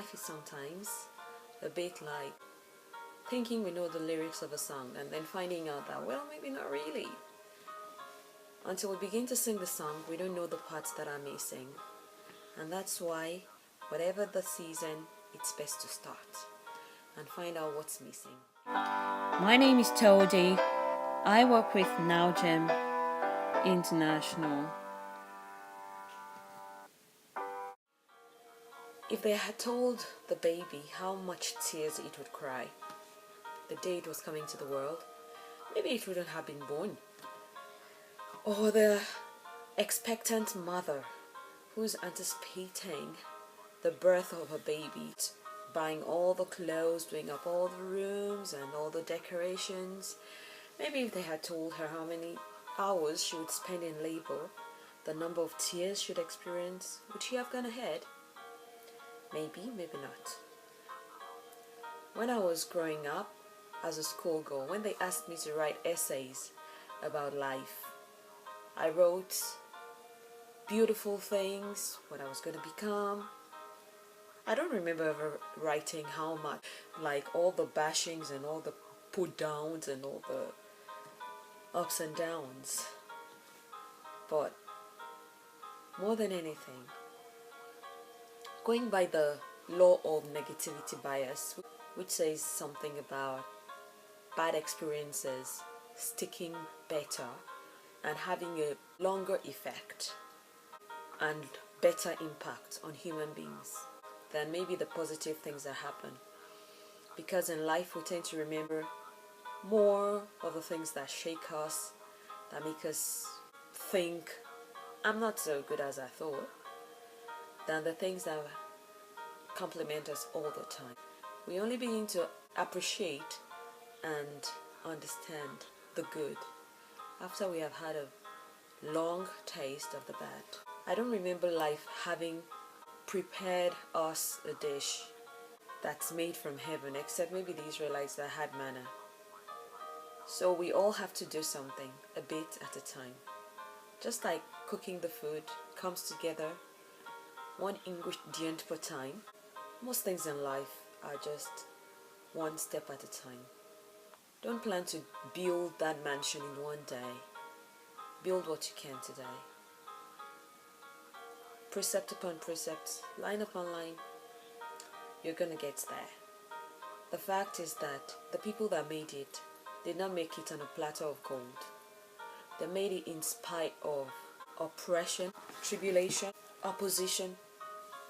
life is sometimes a bit like thinking we know the lyrics of a song and then finding out that, well, maybe not really. Until we begin to sing the song, we don't know the parts that are missing. And that's why, whatever the season, it's best to start and find out what's missing. My name is Toadie. I work with NowGem International. If they had told the baby how much tears it would cry the day it was coming to the world, maybe it wouldn't have been born. Or the expectant mother who's anticipating the birth of her baby, buying all the clothes, doing up all the rooms and all the decorations. Maybe if they had told her how many hours she would spend in labor, the number of tears she'd experience, would she have gone ahead? Maybe, maybe not. When I was growing up as a schoolgirl, when they asked me to write essays about life, I wrote beautiful things, what I was going to become. I don't remember ever writing how much, like all the bashings and all the put downs and all the ups and downs. But more than anything, going by the law of negativity bias, which says something about bad experiences sticking better and having a longer effect and better impact on human beings than maybe the positive things that happen. Because in life we tend to remember more of the things that shake us, that make us think, I'm not so good as I thought, than the things that compliment us all the time. We only begin to appreciate and understand the good after we have had a long taste of the bad. I don't remember life having prepared us a dish that's made from heaven, except maybe the Israelites that had manna. So we all have to do something a bit at a time. Just like cooking the food comes together one ingredient per time, most things in life are just one step at a time. Don't plan to build that mansion in one day. Build what you can today. Precept upon precept, line upon line, you're gonna get there. The fact is that the people that made it did not make it on a platter of gold. They made it in spite of oppression, tribulation, opposition,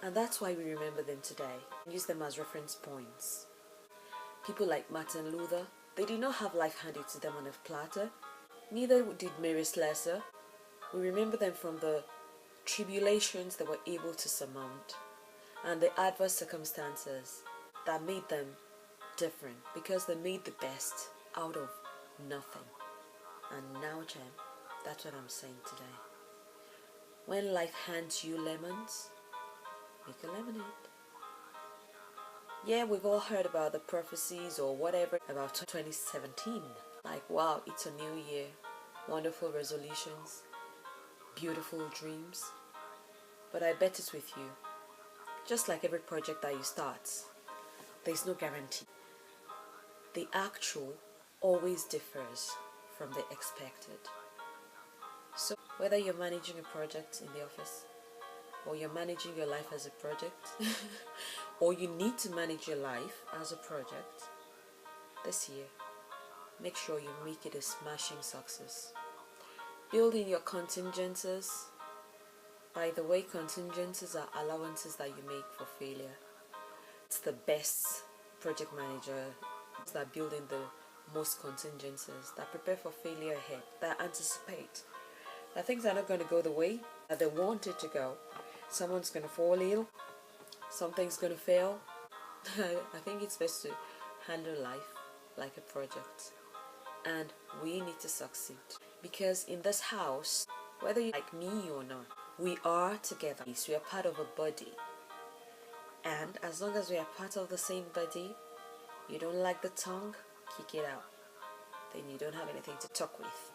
and that's why we remember them today. Use them as reference points. People like Martin Luther, they did not have life handed to them on a platter. Neither did Mary Slessor. We remember them from the tribulations they were able to surmount and the adverse circumstances that made them different, because they made the best out of nothing. And now, Gem, that's what I'm saying today. When life hands you lemons, make a lemonade. Yeah, we've all heard about the prophecies or whatever about 2017. Like, wow, it's a new year. Wonderful resolutions. Beautiful dreams. But I bet it's with you. Just like every project that you start, there's no guarantee. The actual always differs from the expected. So whether you're managing a project in the office, or you're managing your life as a project, or you need to manage your life as a project, this year, make sure you make it a smashing success. Build in your contingencies. By the way, contingencies are allowances that you make for failure. It's the best project manager that build in the most contingencies, that prepare for failure ahead, that anticipate that things are not going to go the way that they want it to go. Someone's going to fall ill, something's going to fail. I think it's best to handle life like a project, and we need to succeed, because in this house, whether you like me or not, we are together. We are part of a body, and as long as we are part of the same body, you don't like the tongue, kick it out. Then you don't have anything to talk with.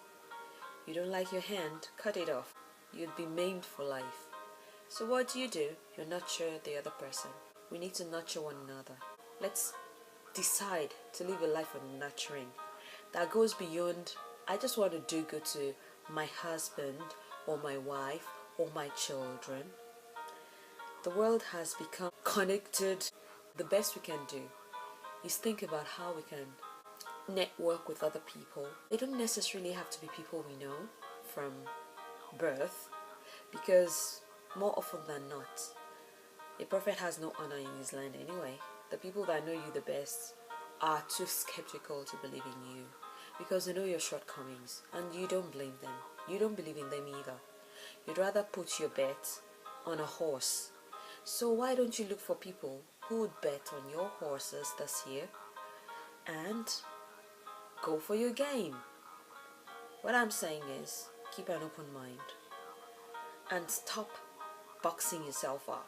You don't like your hand, cut it off. You'd be maimed for life. So what do? You're not sure the other person. We need to nurture one another. Let's decide to live a life of nurturing that goes beyond, I just want to do good to my husband or my wife or my children. The world has become connected. The best we can do is think about how we can network with other people. They don't necessarily have to be people we know from birth, because more often than not, a prophet has no honor in his land anyway. The people that know you the best are too skeptical to believe in you because they know your shortcomings, and you don't blame them. You don't believe in them either. You'd rather put your bet on a horse. So why don't you look for people who would bet on your horses this year and go for your game? What I'm saying is, keep an open mind and stop boxing yourself up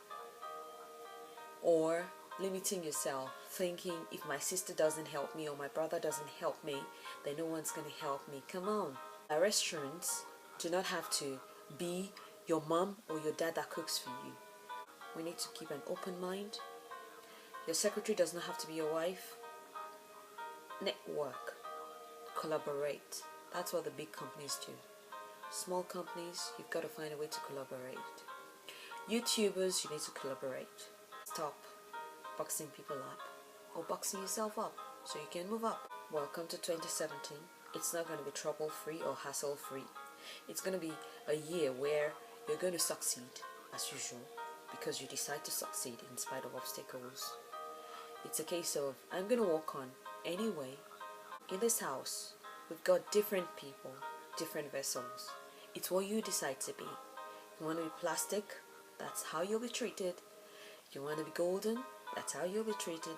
or limiting yourself, thinking if my sister doesn't help me or my brother doesn't help me, then no one's going to help me. Come on. Our restaurants do not have to be your mom or your dad that cooks for you. We need to keep an open mind. Your secretary does not have to be your wife. Network, collaborate. That's what the big companies do. Small companies, you've got to find a way to collaborate. YouTubers, you need to collaborate. Stop boxing people up or boxing yourself up so you can move up. Welcome to 2017. It's not going to be trouble-free or hassle-free. It's going to be a year where you're going to succeed as usual because you decide to succeed in spite of obstacles. It's a case of, I'm going to walk on anyway. In this house, we've got different people, different vessels. It's what you decide to be. You want to be plastic? That's how you'll be treated. You want to be golden? That's how you'll be treated.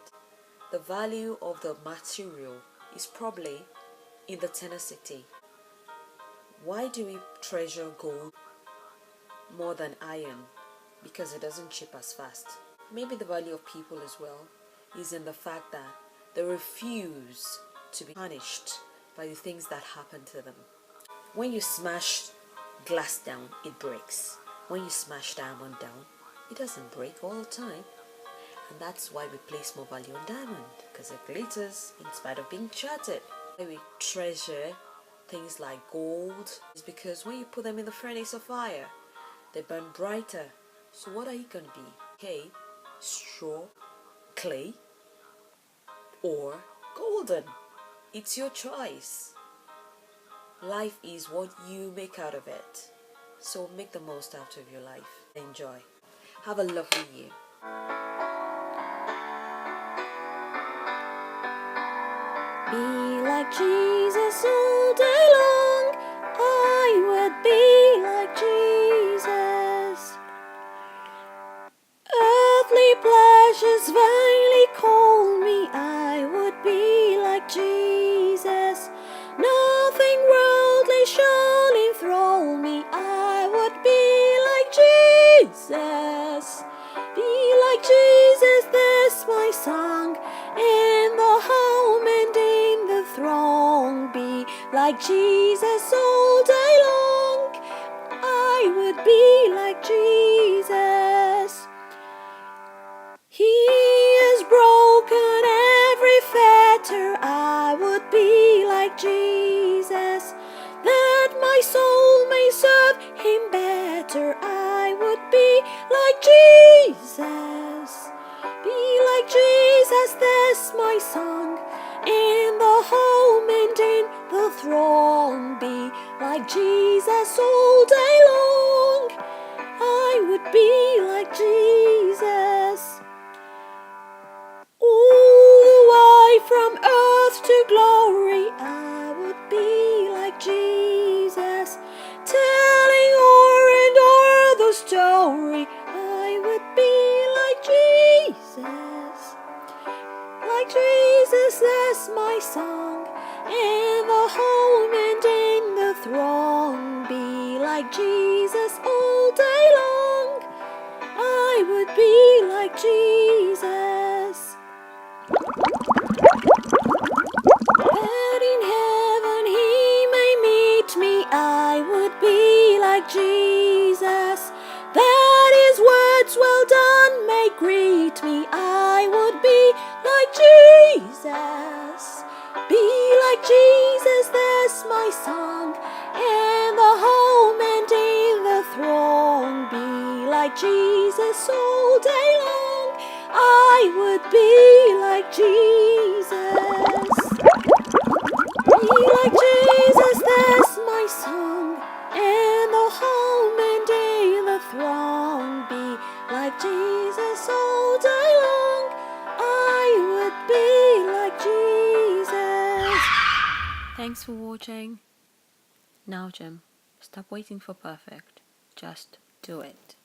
The value of the material is probably in the tenacity. Why do we treasure gold more than iron? Because it doesn't chip as fast. Maybe the value of people as well is in the fact that they refuse to be punished by the things that happen to them. When you smash glass down, it breaks. When you smash diamond down, it doesn't break all the time. And that's why we place more value on diamond, because it glitters in spite of being shattered. Why we treasure things like gold is because when you put them in the furnace of fire, they burn brighter. So what are you going to be? Hay, straw, clay, or golden? It's your choice. Life is what you make out of it. So make the most out of your life. Enjoy. Have a lovely year. Be like Jesus all day long. I would be like Jesus. Earthly pleasures vainly call me. I would be like Jesus. Nothing worldly shall enthrall me. I would be like Jesus. Be like Jesus, that's my song. In the home and in the throng. Be like Jesus all day long. I would be like Jesus. He has broken every fetter. I would be like Jesus, that my soul may serve him better. I would be like Jesus. Be like Jesus, that's my song. In the home and in the throng. Be like Jesus all day long. I would be like Jesus. All the way from earth to glory, I would be like Jesus. Telling o'er and o'er the story, I would be like Jesus. Like Jesus, that's my song. In the home and in the throng. Be like Jesus all day long. I would be like Jesus. That in heaven he may meet me, I would be like Jesus. That his words well done may greet me, would be like Jesus. Be like Jesus, that's my song. In the home and in the throng. Be like Jesus all day long. I would be like Jesus. Be like Jesus, that's my song. In the home and in the throng. Be like Jesus all day long. I would be like Jesus. Thanks for watching. NowGem, stop waiting for perfect. Just do it.